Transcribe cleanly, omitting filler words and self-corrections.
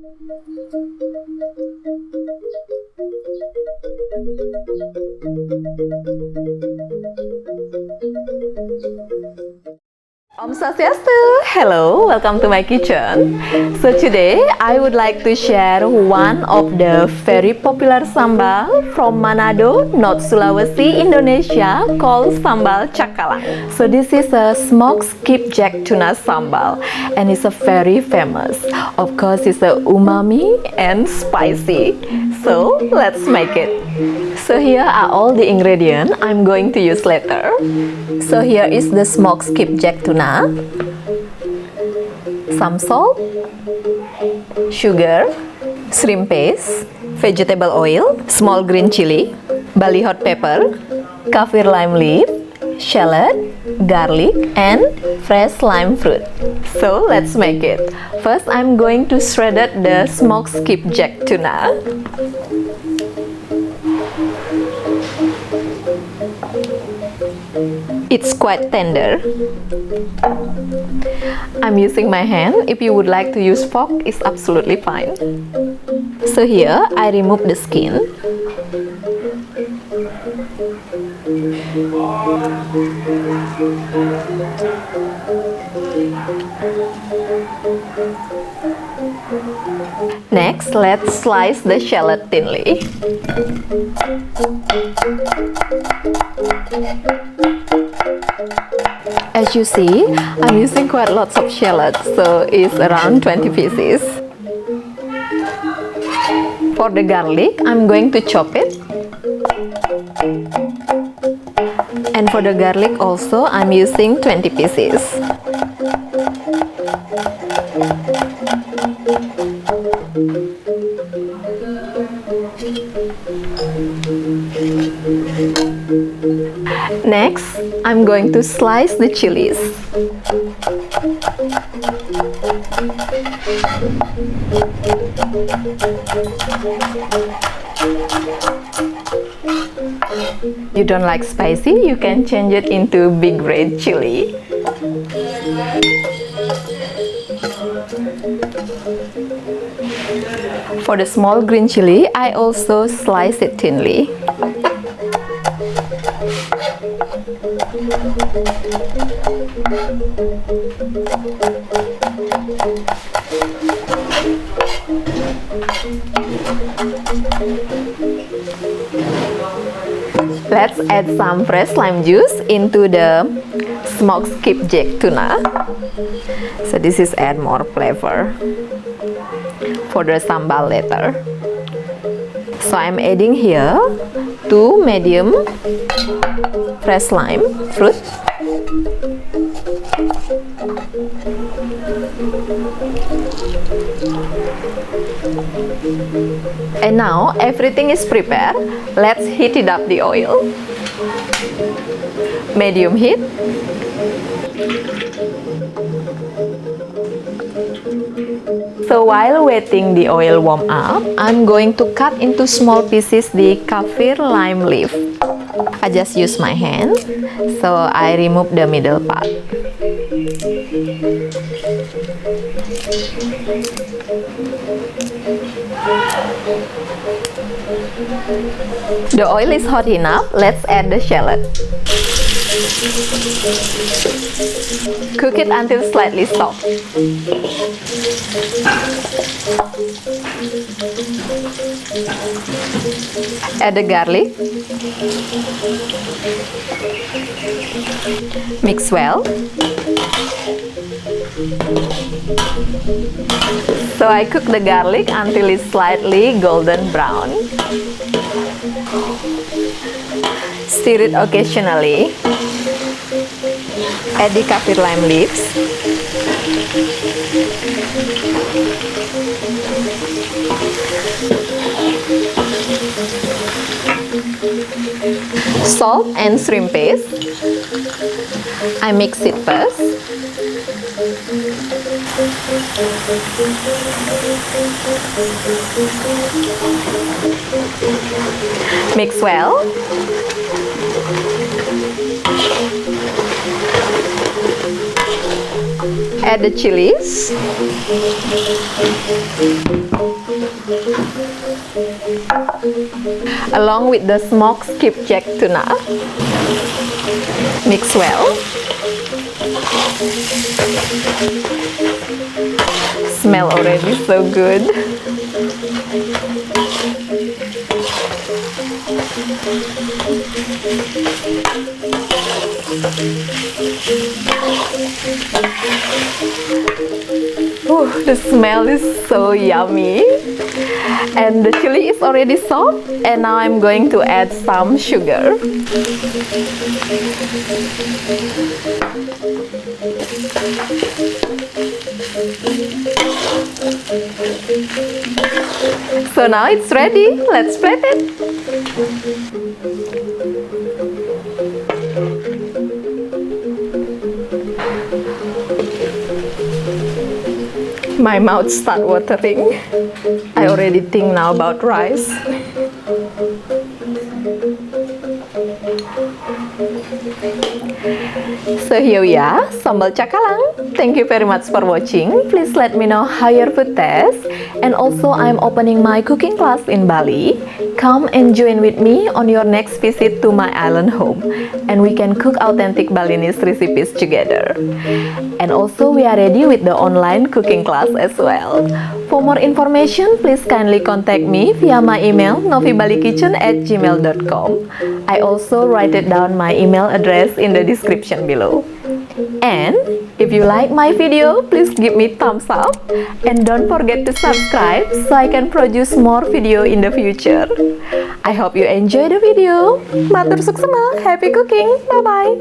Om Swastiastu! Hello, welcome to my kitchen. So today I would like to share one of the very popular sambal from Manado, North Sulawesi, Indonesia called Sambal Cakalang. So this is a smoked skipjack tuna sambal and it's a very famous. Of course it's a umami and spicy. So let's make it. So here are all the ingredients I'm going to use later. So here is the smoked skipjack tuna, some salt, sugar, shrimp paste, vegetable oil, small green chili, Bali hot pepper, kaffir lime leaf, shallot, garlic, and fresh lime fruit. So let's make it. First I'm going to shred the smoked skipjack tuna. It's quite tender. I'm using my hand. If you would like to use fork, it's absolutely fine. So here, I remove the skin. Next, let's slice the shallot thinly. As you see, I'm using quite lots of shallots, so it's around 20 pieces. For the garlic, I'm going to chop it. And for the garlic also, I'm using 20 pieces. Next, I'm going to slice the chilies. You don't like spicy, you can change it into big red chili. For the small green chili, I also slice it thinly. Let's add some fresh lime juice into the smoked skipjack tuna. So this is add more flavor for the sambal later. So I'm adding here 2 medium fresh lime fruit. And now everything is prepared. Let's heat it up the oil. Medium heat. So while waiting the oil warm up, I'm going to cut into small pieces the kaffir lime leaf. I just use my hand, so I remove the middle part. The oil is hot enough, let's add the shallot. Cook it until slightly soft. Add the garlic. Mix well. So I cook the garlic until it's slightly golden brown. Stir it occasionally. Add the kaffir lime leaves. Salt and shrimp paste. I mix it first. Mix well. Add the chilies. along with the smoked skipjack tuna. Mix well. Smell already so good. The smell is so yummy. And the chili is already soft, and now I'm going to add some sugar. So now it's ready. Let's plate it. My mouth start watering. I already think now about rice. So here we are, sambal cakalang. Thank you very much for watching. Please let me know how your food tastes. And also I'm opening my cooking class in Bali. Come and join with me on your next visit to my island home, and we can cook authentic Balinese recipes together. And also we are ready with the online cooking class as well. For more information, please kindly contact me via my email novibalikitchen@gmail.com. I also write it down my email address in the description below. And if you like my video, please give me thumbs up and don't forget to subscribe so I can produce more video in the future. I hope you enjoy the video. Matur suksma, happy cooking. Bye bye.